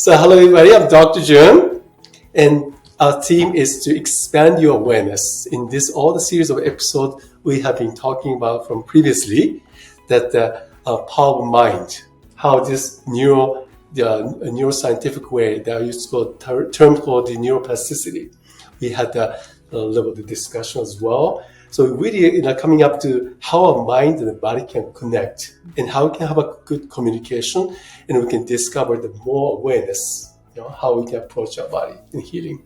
So hello everybody, I'm Dr. Jun, and our theme is to expand your awareness. In this all the series of episodes we have been talking about from previously, that the power of mind, how this neuroscientific way that I used to call term called the neuroplasticity. We had a little bit of discussion as well. So really, coming up to how our mind and the body can connect and how we can have a good communication, and we can discover the more awareness, how we can approach our body in healing.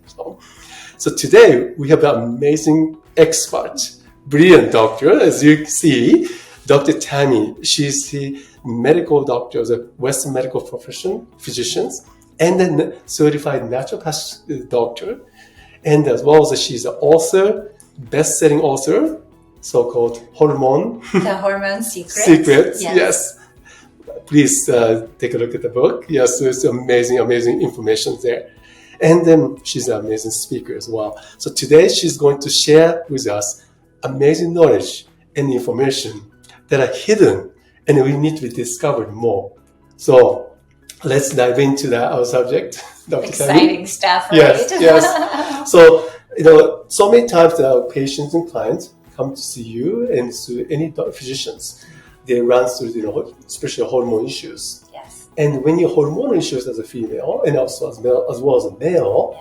So today we have an amazing expert, brilliant doctor, as you see, Dr. Tammy. She's the medical doctor of the Western medical profession, physicians, and then certified naturopath doctor, and as well as she's an author, best-selling author, so-called Hormone. The Hormone Secret. Secrets, yes. Please take a look at the book. Yes, there's amazing information there. And then she's an amazing speaker as well. So today she's going to share with us amazing knowledge and information that are hidden and we need to be discovered more. So let's dive into our subject. Dr. Exciting Tammy. stuff, right? Yes. So, so many times our patients and clients come to see you and to any physicians. They run through, especially hormone issues. Yes. And when you have hormonal issues as a female and also as well as a male,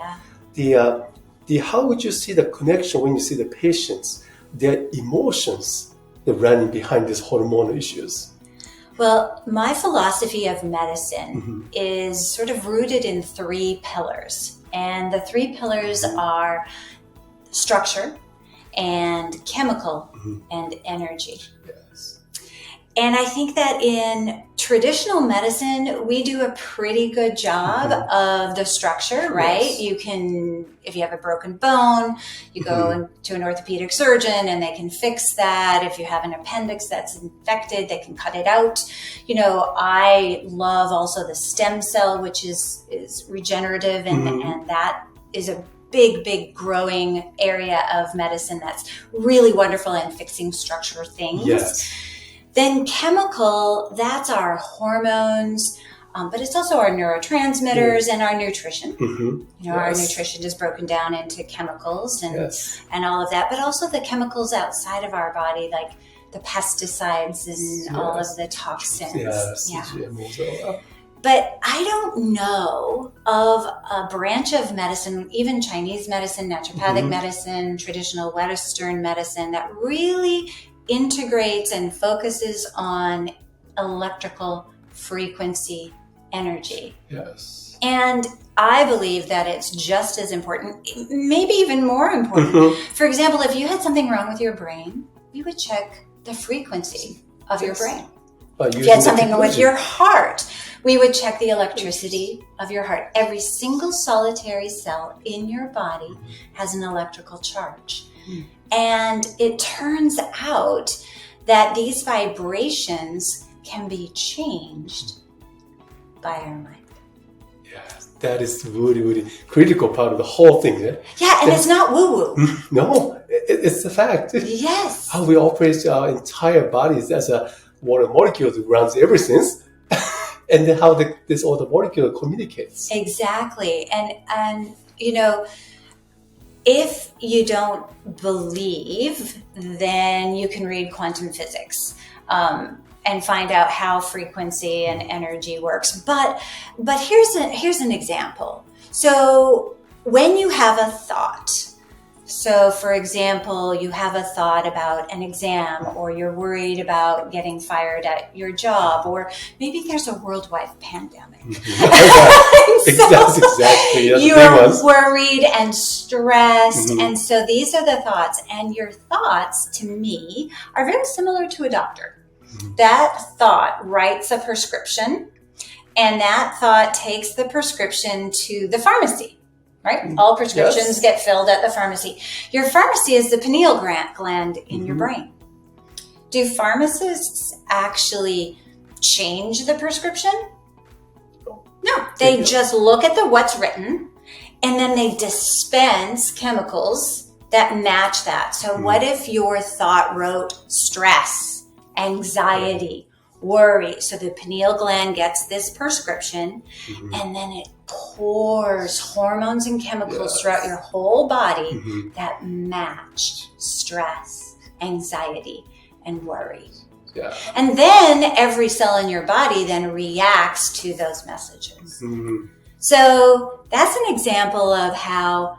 how would you see the connection when you see the patients, their emotions, the running behind these hormonal issues? Well, my philosophy of medicine is sort of rooted in 3 pillars. And the 3 pillars are structure and chemical and energy. Yes. And I think that in traditional medicine, we do a pretty good job of the structure, right? Yes. You can, if you have a broken bone, you go to an orthopedic surgeon and they can fix that. If you have an appendix that's infected, they can cut it out. I love also the stem cell, which is regenerative, and that is a big growing area of medicine that's really wonderful in fixing structural things. Yes. Then chemical, that's our hormones, but it's also our neurotransmitters and our nutrition. Our nutrition is broken down into chemicals and all of that, but also the chemicals outside of our body, like the pesticides and all of the toxins. But I don't know of a branch of medicine, even Chinese medicine, naturopathic medicine, traditional Western medicine, that really integrates and focuses on electrical frequency energy. Yes. And I believe that it's just as important, maybe even more important. For example, if you had something wrong with your brain, we would check the frequency of your brain. If you had something with your heart, we would check the electricity of your heart. Every single solitary cell in your body has an electrical charge. And it turns out that these vibrations can be changed by our mind. Yes, that is really critical part of the whole thing. Yeah, and it's not woo-woo. No, it's a fact. Yes. How we operate our entire bodies as a water molecule that runs everything. And then how this all the molecule communicates. Exactly. And if you don't believe, then you can read quantum physics and find out how frequency and energy works. But here's an example. So when you have a thought, so for example, you have a thought about an exam, or you're worried about getting fired at your job, or maybe there's a worldwide pandemic. Exactly. You're worried and stressed. And so these are the thoughts. And your thoughts, to me, are very similar to a doctor. That thought writes a prescription, and that thought takes the prescription to the pharmacy. Right? All prescriptions get filled at the pharmacy. Your pharmacy is the pineal gland in your brain. Do pharmacists actually change the prescription? No, they just look at what's written, and then they dispense chemicals that match that. So what if your thought wrote stress, anxiety, worry. So the pineal gland gets this prescription, and then it pours hormones and chemicals throughout your whole body that match stress, anxiety, and worry. Yeah. And then every cell in your body then reacts to those messages. So that's an example of how,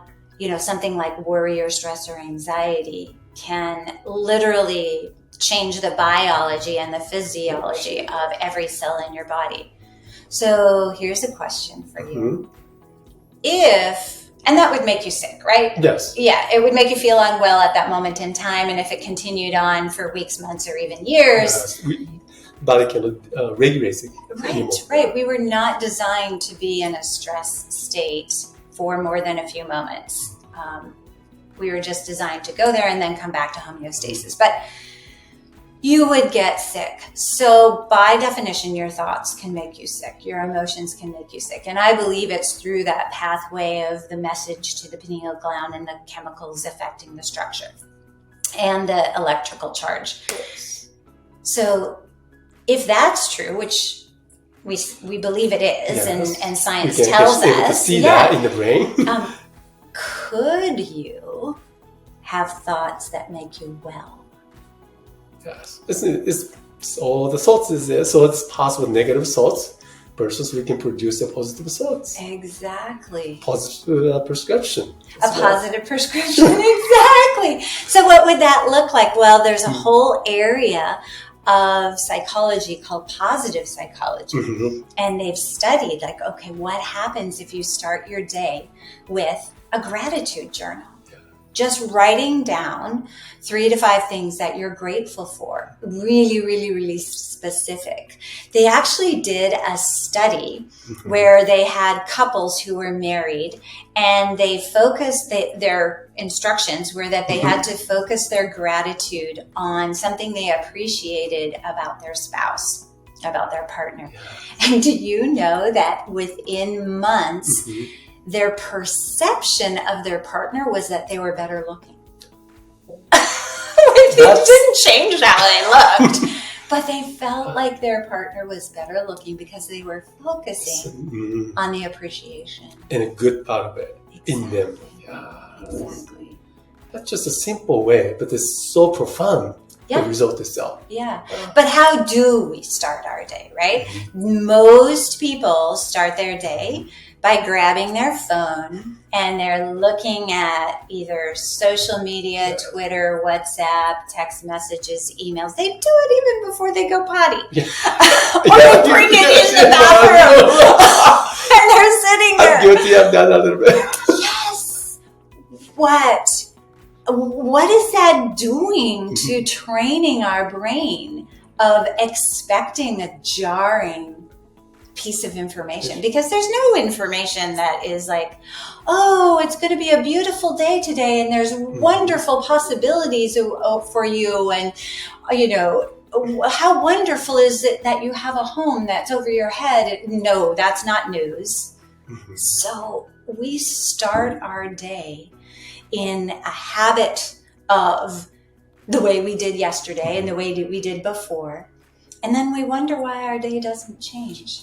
something like worry or stress or anxiety can literally change the biology and the physiology of every cell in your body. So here's a question for you. And that would make you sick, right? Yes. Yeah, it would make you feel unwell at that moment in time. And if it continued on for weeks, months, or even years. Body cannot regulate it anymore. Right. We were not designed to be in a stress state for more than a few moments. We were just designed to go there and then come back to homeostasis. But you would get sick. So by definition, your thoughts can make you sick. Your emotions can make you sick. And I believe it's through that pathway of the message to the pineal gland and the chemicals affecting the structure and the electrical charge. Yes. So if that's true, which we believe it is, and science tells us, able to see that in the brain. Could you have thoughts that make you well? Yes, it's all the thoughts is there, so it's possible negative thoughts versus we can produce a positive thoughts. Exactly. Positive prescription. A positive prescription, exactly. So what would that look like? Well, there's a whole area of psychology called positive psychology. And they've studied what happens if you start your day with a gratitude journal? Just writing down 3 to 5 things that you're grateful for. Really, really, really specific. They actually did a study where they had couples who were married, and they focused their instructions were that they had to focus their gratitude on something they appreciated about their spouse, about their partner. And do you know that within months, their perception of their partner was that they were better looking? It didn't change how they looked, but they felt like their partner was better looking because they were focusing on the appreciation. And a good part of it in them. Exactly. That's just a simple way, but it's so profound. The result itself. But how do we start our day, right? Most people start their day by grabbing their phone and they're looking at either social media, Twitter, WhatsApp, text messages, emails. They do it even before they go potty. Or they bring it in the bathroom. And they're sitting there. I'm guilty of that a little bit. Yes. What is that doing to training our brain of expecting a jarring piece of information? Because there's no information that is like, oh, it's going to be a beautiful day today and there's wonderful possibilities for you, and how wonderful is it that you have a home that's over your head. No, that's not news. So we start our day in a habit of the way we did yesterday and the way we did before. And then we wonder why our day doesn't change.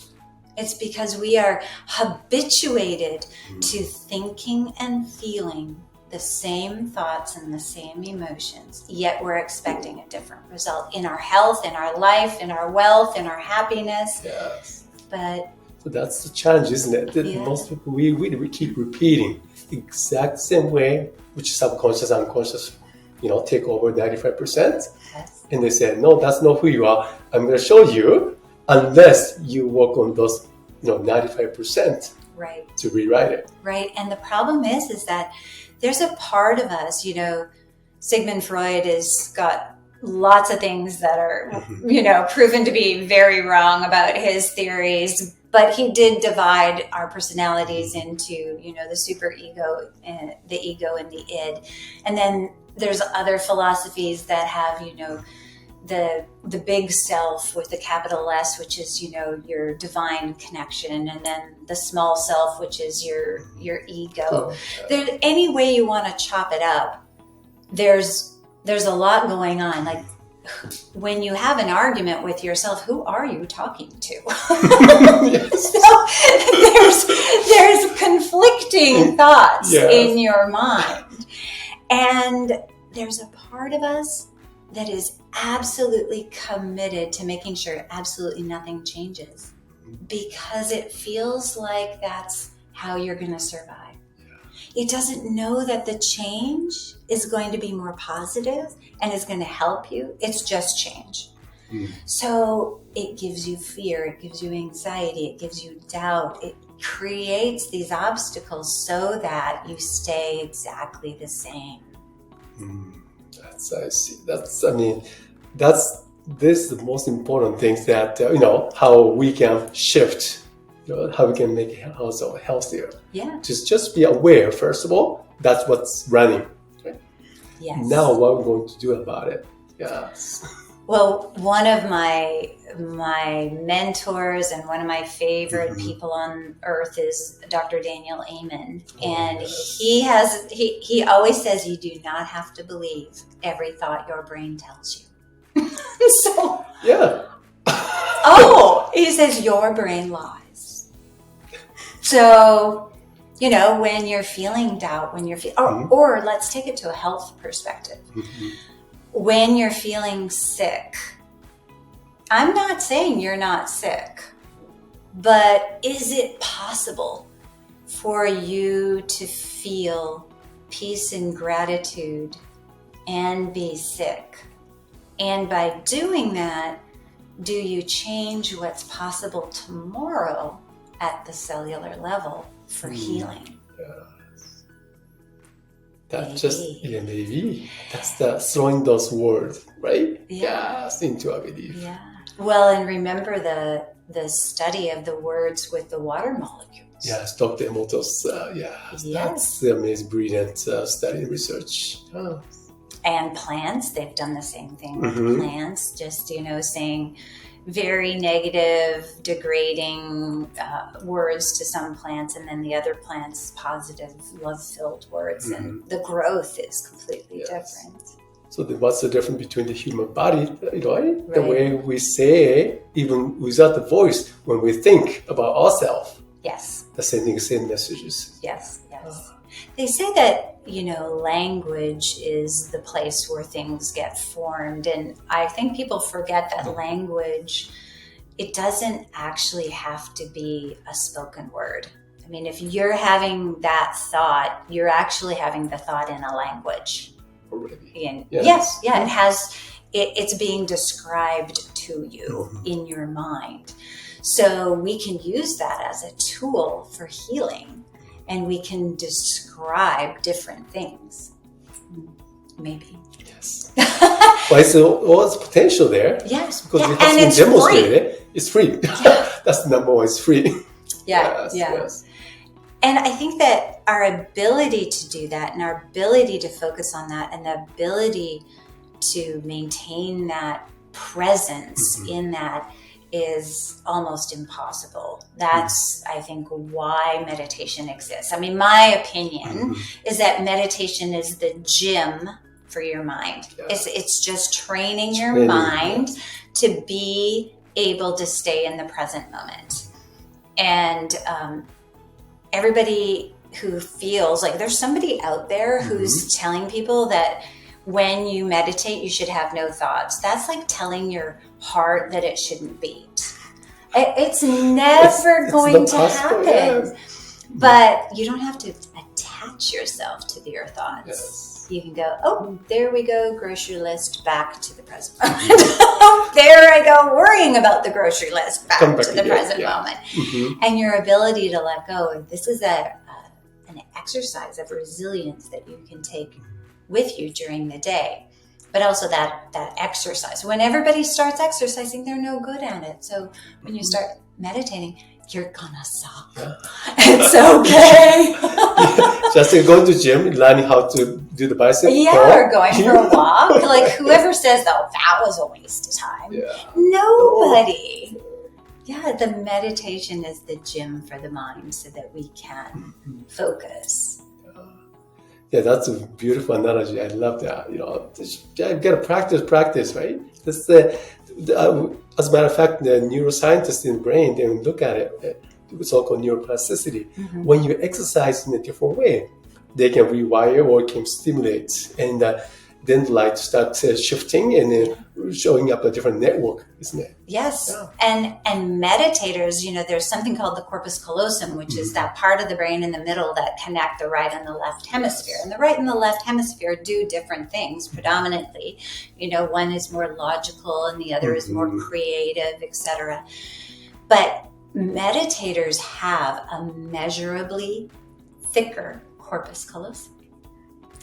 It's because we are habituated to thinking and feeling the same thoughts and the same emotions, yet we're expecting a different result in our health, in our life, in our wealth, in our happiness. Yes. But so that's the challenge, isn't it? That most people, we keep repeating the exact same way, which subconscious, unconscious, take over 95%. Yes. And they say, no, that's not who you are. I'm going to show you, unless you work on those, 95%. Right. To rewrite it. Right. And the problem is that there's a part of us, Sigmund Freud has got lots of things that are, proven to be very wrong about his theories. But he did divide our personalities into, the superego, and the ego and the id. And then there's other philosophies that have, the big self with the capital S, which is, your divine connection. And then the small self, which is your ego. There's any way you want to chop it up. There's a lot going on. Like when you have an argument with yourself, who are you talking to? Yes. So there's conflicting thoughts in your mind. And there's a part of us that is absolutely committed to making sure absolutely nothing changes, because it feels like that's how you're going to survive. It doesn't know that the change is going to be more positive and is going to help you. It's just change. So it gives you fear, it gives you anxiety, it gives you doubt. It creates these obstacles so that you stay exactly the same. I see. This is the most important things that, how we can shift, how we can make it also healthier. Yeah. Just be aware, first of all, that's what's running. Right? Yes. Now what we're going to do about it. Yes. Well, one of my mentors and one of my favorite people on earth is Dr. Daniel Amen. And he always says you do not have to believe every thought your brain tells you. So, he says your brain lies. So, when you're feeling doubt, when you're or let's take it to a health perspective. When you're feeling sick, I'm not saying you're not sick, but is it possible for you to feel peace and gratitude and be sick? And by doing that, do you change what's possible tomorrow at the cellular level for healing? That's maybe. That's the throwing those words, right? Yes, into our belief. Yeah. Well, and remember the study of the words with the water molecules. Yes, Dr. Emoto's, that's the amazing, brilliant study and research. And plants, they've done the same thing with plants, just, saying very negative, degrading words to some plants, and then the other plants, positive, love-filled words, and the growth is completely different. So what's the difference between the human body, right? The way we say, even without the voice, when we think about ourselves. Yes. The same messages. Yes. They say that, language is the place where things get formed. And I think people forget that language, it doesn't actually have to be a spoken word. I mean, if you're having that thought, you're actually having the thought in a language. Already. It's being described to you in your mind. So we can use that as a tool for healing. And we can describe different things. Maybe. Yes. Well, it's potential there. Yes. Because it has been demonstrated. It's free. That's the number one. It's free. Yes. And I think that our ability to do that and our ability to focus on that and the ability to maintain that presence in that is almost impossible. That's, I think, why meditation exists. I mean, my opinion is that meditation is the gym for your mind. It's just training your mind to be able to stay in the present moment. And everybody who feels like there's somebody out there who's telling people that when you meditate, you should have no thoughts. That's like telling your heart that it shouldn't beat. It's never going to happen. But you don't have to attach yourself to your thoughts. You can go, there we go, grocery list, back to the present moment. There I go, worrying about the grocery list, back to the present moment. And your ability to let go. This is an exercise of resilience that you can take with you during the day, but also that exercise. When everybody starts exercising, they're no good at it. So when you start meditating, you're gonna suck. It's okay. Just going to gym, learning how to do the bicep. Or going for a walk. Like whoever says, "Oh, that was a waste of time." Nobody. The meditation is the gym for the mind, so that we can focus. Yeah, that's a beautiful analogy. I love that. You've got to practice, right? That's as a matter of fact, the neuroscientists in the brain, they look at it, so-called neuroplasticity. Mm-hmm. When you exercise in a different way, they can rewire or can stimulate, and then the light starts shifting and showing up a different network, isn't it? Yes. Yeah. And meditators, there's something called the corpus callosum, which is that part of the brain in the middle that connect the right and the left hemisphere. And the right and the left hemisphere do different things predominantly. One is more logical and the other is more creative, etc. But meditators have a measurably thicker corpus callosum.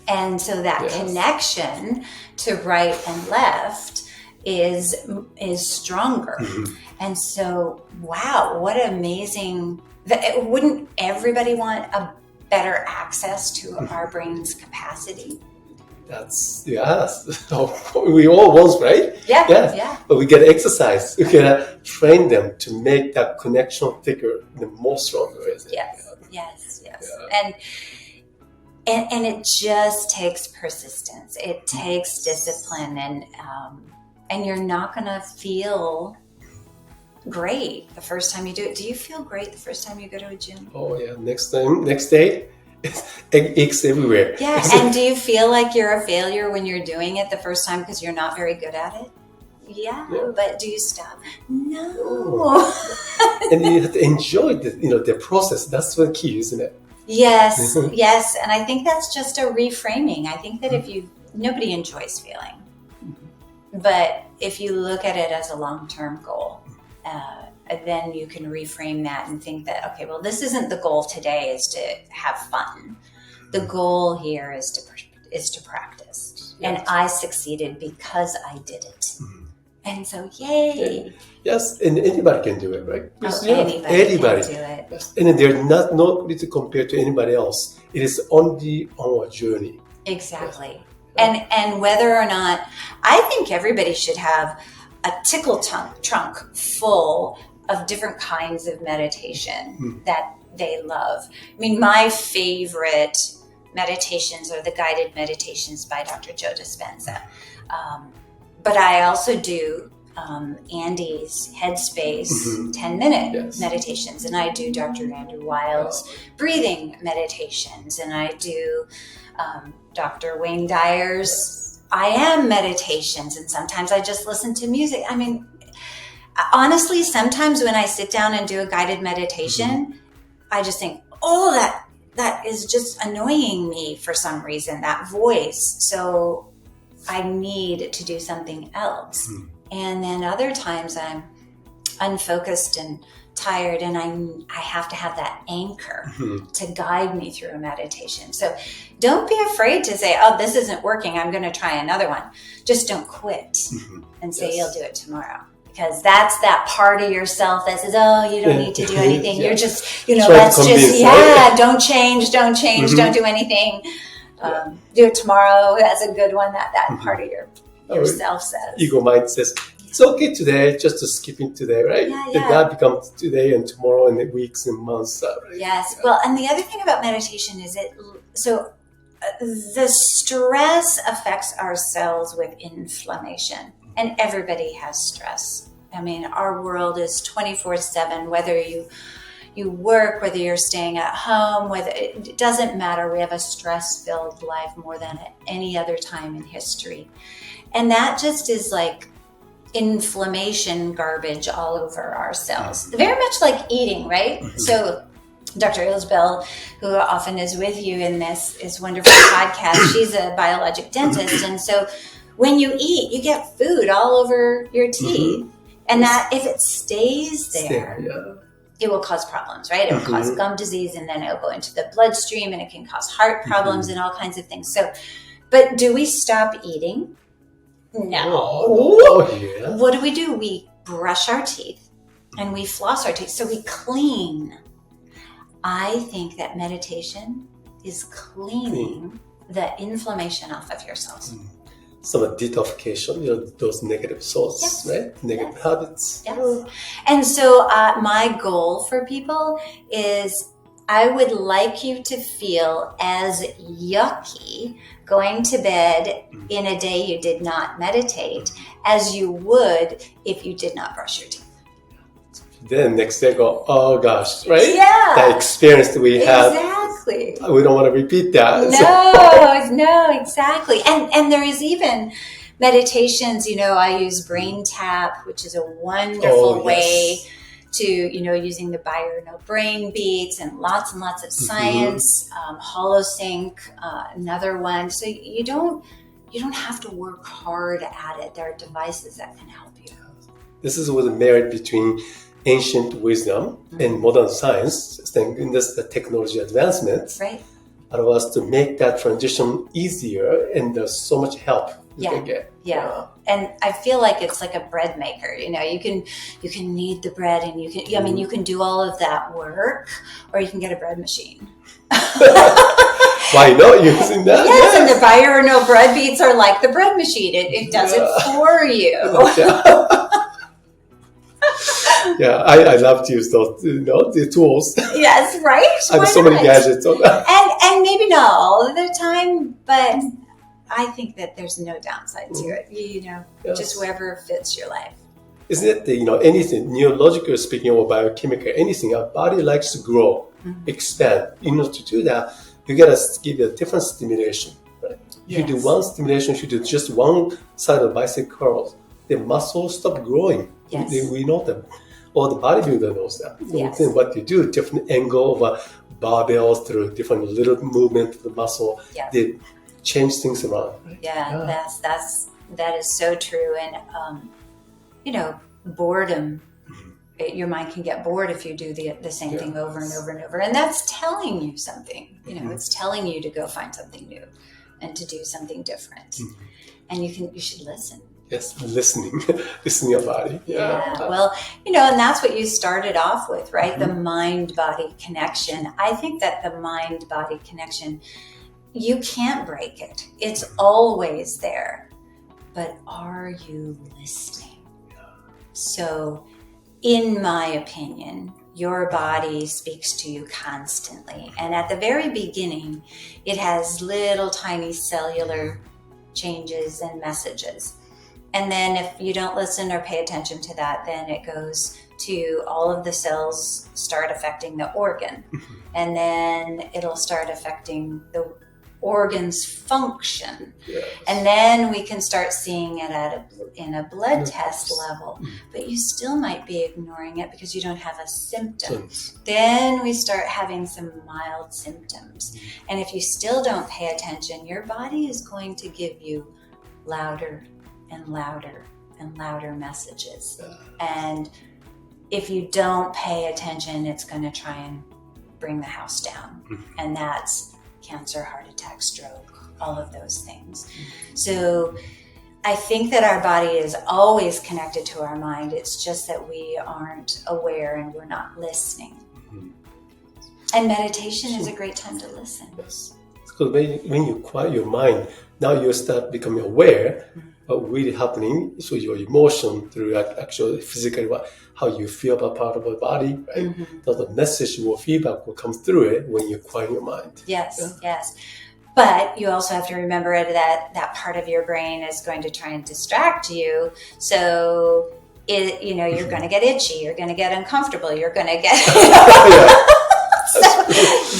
And so that connection to right and left is stronger. And so, wow, what amazing. Wouldn't everybody want a better access to our brain's capacity? Yes. We all want, right? Yeah. Yes. Yeah. But we gotta exercise. We gotta train them to make that connection thicker and more stronger. Yes. Yeah. And it just takes persistence. It takes discipline, and you're not going to feel great the first time you do it. Do you feel great the first time you go to a gym? Oh yeah, next day, aches everywhere. Yeah, and do you feel like you're a failure when you're doing it the first time because you're not very good at it? Yeah, but do you stop? No. And you have to enjoy the process. That's the key, isn't it? Yes, and I think that's just a reframing. I think that nobody enjoys failing, but if you look at it as a long-term goal, then you can reframe that and think that, okay, well, this isn't the goal today, is to have fun. The goal here is to practice, and I succeeded because I did it. And so, yay! Yes, and anybody can do it, right? Anybody can do it. Yes. And they're not to compare to anybody else. It is only on a journey. Exactly. Yes. And whether or not, I think everybody should have a tickle trunk full of different kinds of meditation that they love. I mean, my favorite meditations are the guided meditations by Dr. Joe Dispenza. But I also do Andy's Headspace 10-minute meditations, and I do Dr. Andrew Weil's breathing meditations, and I do Dr. Wayne Dyer's I Am meditations, and sometimes I just listen to music. I mean, honestly, sometimes when I sit down and do a guided meditation, I just think, oh, that is just annoying me for some reason, that voice. So I need to do something else. And then other times I'm unfocused and tired, and I have to have that anchor to guide me through a meditation. So don't be afraid to say, oh, this isn't working, I'm going to try another one. Just don't quit and say you'll do it tomorrow. Because that's that part of yourself that says, oh, you don't need to do anything. You're just, let's just, don't change, don't do anything. Do it tomorrow. That's a good one. That part of yourself says. Ego mind says, it's okay today, just to skipping today, right? Yeah. That becomes today and tomorrow and the weeks and months. Right? Yes. Well, and the other thing about meditation is the stress affects our cells with inflammation, and everybody has stress. I mean, our world is 24/7, whether you work, whether you're staying at home, it doesn't matter. We have a stress-filled life more than at any other time in history. And that just is like inflammation garbage all over our cells. Very much like eating, right? So Dr. Isabel, who often is with you in this wonderful podcast, she's a biologic dentist. And so when you eat, you get food all over your teeth. And that if it stays there, it will cause problems, right? It will cause gum disease, and then it'll go into the bloodstream, and it can cause heart problems and all kinds of things. So, but do we stop eating? No. What do? We brush our teeth and we floss our teeth. So we clean. I think that meditation is cleaning the inflammation off of your cells. Some detoxification, those negative thoughts, right? Negative habits. Yes. And so my goal for people is I would like you to feel as yucky going to bed in a day you did not meditate as you would if you did not brush your teeth. Then next day go, oh gosh, right? Yeah. That experience that we had. Exactly. We don't want to repeat that. No, exactly. And there is even meditations, I use brain tap, which is a wonderful way to, using the binaural brain beats and lots of science, holosync, another one. So you don't have to work hard at it. There are devices that can help you. This is what the merit between ancient wisdom and modern science. In this, the technology advancement allow us to make that transition easier, and there's so much help you can get. Yeah. And I feel like it's like a bread maker. You can knead the bread, and you can do all of that work, or you can get a bread machine. Why not using that? Yes, and the binaural bread beats are like the bread machine. It does it for you. Yeah, I love to use those, the tools. Yes, right? I have so many gadgets on that. And maybe not all of the time, but I think that there's no downside to it. Just wherever fits your life. Isn't it, anything, neurologically speaking or biochemical, anything, our body likes to grow, expand. In order to do that, you got to give it a different stimulation. Right? If you do one stimulation, if you do just one side of the bicep curls, the muscles stop growing. Yes. We know that. Or the bodybuilder knows that. Yes. What you do, different angle of a barbell through different little movement of the muscle, they change things around. Right? Yeah, that is so true. And boredom. Your mind can get bored if you do the same thing over and over and over, and that's telling you something. It's telling you to go find something new and to do something different. And you should listen. Yes, listening your body. Yeah. Well, and that's what you started off with, right? The mind-body connection. I think that the mind-body connection, you can't break it. It's always there. But are you listening? So, in my opinion, your body speaks to you constantly. And at the very beginning, it has little tiny cellular changes and messages. And then if you don't listen or pay attention to that, then it goes to all of the cells start affecting the organ. And then it'll start affecting the organ's function. Yes. And then we can start seeing it in a blood test level. But you still might be ignoring it because you don't have a symptom. Then we start having some mild symptoms. And if you still don't pay attention, your body is going to give you louder and louder and louder messages. And if you don't pay attention, it's going to try and bring the house down. And that's cancer, heart attack, stroke, all of those things. So I think that our body is always connected to our mind. It's just that we aren't aware and we're not listening. And meditation is a great time to listen. Yes. Because when you quiet your mind, now you start becoming aware of really happening. So your emotion through actually physically how you feel about part of the body, right? So the message or feedback will come through it when you quiet your mind. Yes. But you also have to remember that part of your brain is going to try and distract you. So you're going to get itchy. You're going to get uncomfortable. You're going to get.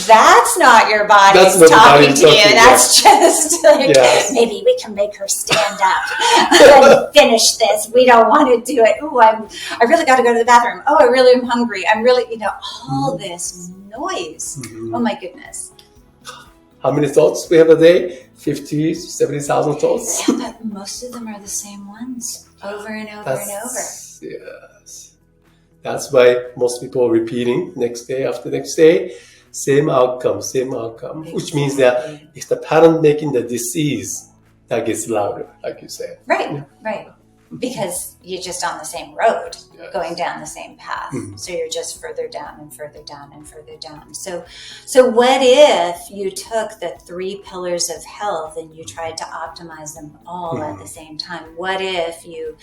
That's not your body talking to you. That's just like, maybe we can make her stand up and finish this. We don't want to do it. Oh, I really got to go to the bathroom. Oh, I really am hungry. I'm really, all this noise. Oh my goodness. How many thoughts we have a day? 50, 70,000 thoughts? Yeah, but most of them are the same ones over and over and over. Yes. That's why most people are repeating next day after next day. Same outcome, exactly. Which means that it's the pattern making the disease that gets louder, like you said. Right. Because you're just on the same road, going down the same path. So you're just further down and further down and further down. So what if you took the 3 pillars of health and you tried to optimize them all at the same time? What if you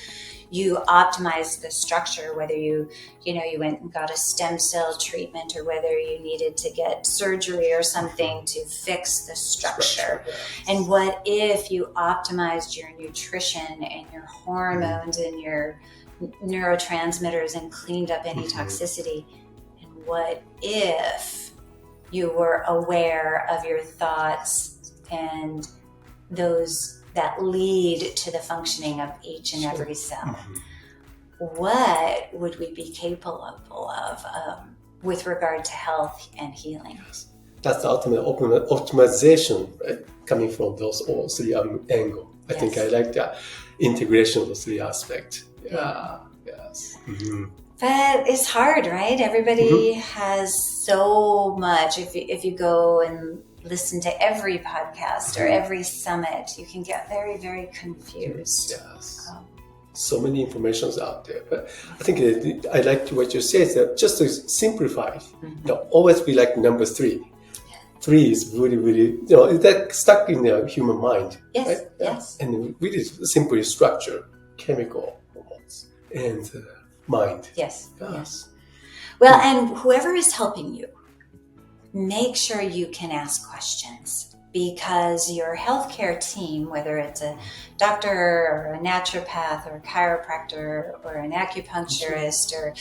you optimized the structure, whether you went and got a stem cell treatment or whether you needed to get surgery or something to fix the structure. And what if you optimized your nutrition and your hormones and your neurotransmitters and cleaned up any toxicity? And what if you were aware of your thoughts and those that lead to the functioning of each and every cell? What would we be capable of with regard to health and healing? That's the ultimate optimization, right? Coming from those all three angles. I think I like that integration of those three aspects. Yes. But it's hard, right? Everybody has so much. If you go and listen to every podcast or every summit, you can get very, very confused. Yes. So many informations out there. But I think I like what you say, is that just to simplify, always be like number 3. 3 is really, really, that's stuck in the human mind. Yes, right? yes. And really simply structure, chemical, hormones, and mind. Yes. Well, and whoever is helping you, make sure you can ask questions, because your healthcare team, whether it's a doctor or a naturopath or a chiropractor or an acupuncturist or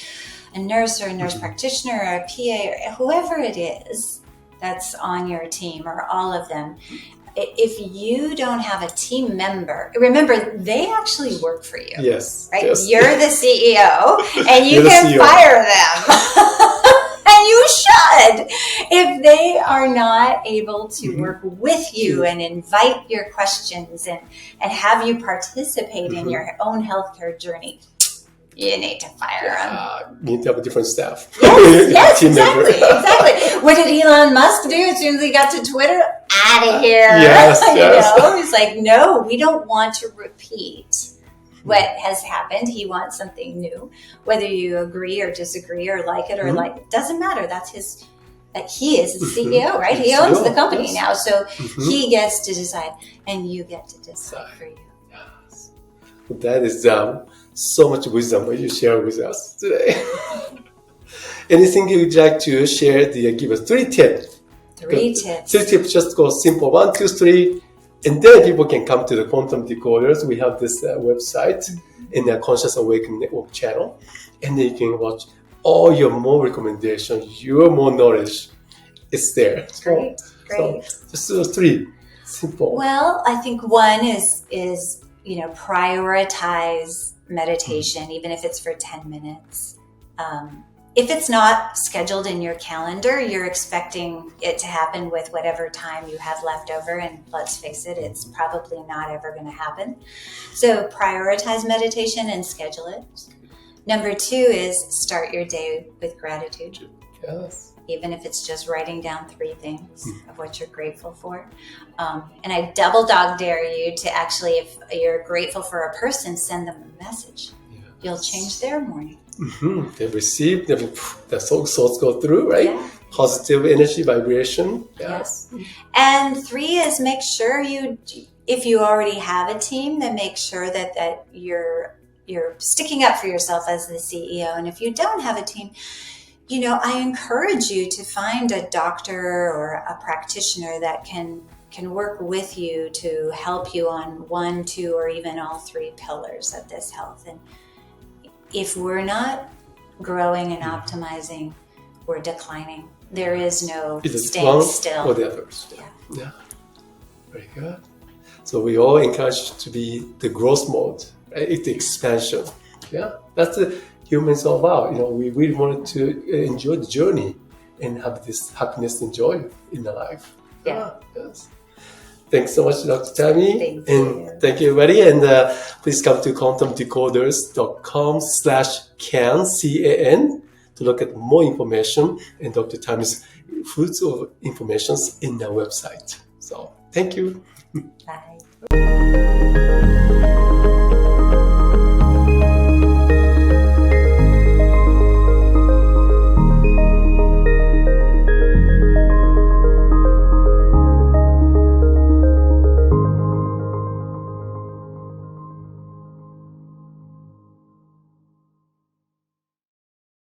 a nurse practitioner or a PA or whoever it is that's on your team, or all of them, if you don't have a team member, remember, they actually work for you. Yes. Right? Yes. You're the CEO and you can fire them. And you should. If they are not able to work with you and invite your questions and have you participate in your own healthcare journey, you need to fire them. You need to have a different staff. Yes, exactly. What did Elon Musk do as soon as he got to Twitter? Out of here. Yes. He's like, no, we don't want to repeat what has happened. He wants something new. Whether you agree or disagree or like it or like it, doesn't matter. That's he is the CEO, right? He owns the company now. So he gets to decide and you get to decide for you. Yes. That is so much wisdom what you share with us today. Anything you would like to share? Give us 3 tips. 3 tips. 3 tips, just go simple. 1, 2, 3. And then people can come to the Quantum Decoders. We have this website in the Conscious Awakening Network channel. And then you can watch all your more recommendations, your more knowledge. It's there. Great. So just those 3. Simple. Well, I think 1 is prioritize meditation, even if it's for 10 minutes. If it's not scheduled in your calendar, you're expecting it to happen with whatever time you have left over. And let's face it, it's probably not ever going to happen. So prioritize meditation and schedule it. Number 2 is start your day with gratitude. Yes. Even if it's just writing down 3 things of what you're grateful for. And I double dog dare you to actually, if you're grateful for a person, send them a message. Yeah. You'll change their morning. They receive, the thoughts go through, right? Yeah. Positive energy, vibration. Yes. And 3 is make sure if you already have a team, then make sure that you're sticking up for yourself as the CEO. And if you don't have a team, I encourage you to find a doctor or a practitioner that can work with you to help you on 1, 2, or even all 3 pillars of this health. And if we're not growing and optimizing, we're declining. There is no staying still. Or the others. Yeah. Very good. So we all encourage to be the growth mode, right? It's the expansion. Yeah. That's the humans all about. We really wanted to enjoy the journey and have this happiness and joy in the life. Yeah. Yes. Thanks so much, Dr. Tammy. Thank you, everybody. And please come to quantumdecoders.com/can, CAN, to look at more information and Dr. Tammy's fruits of information in the website. So thank you. Bye.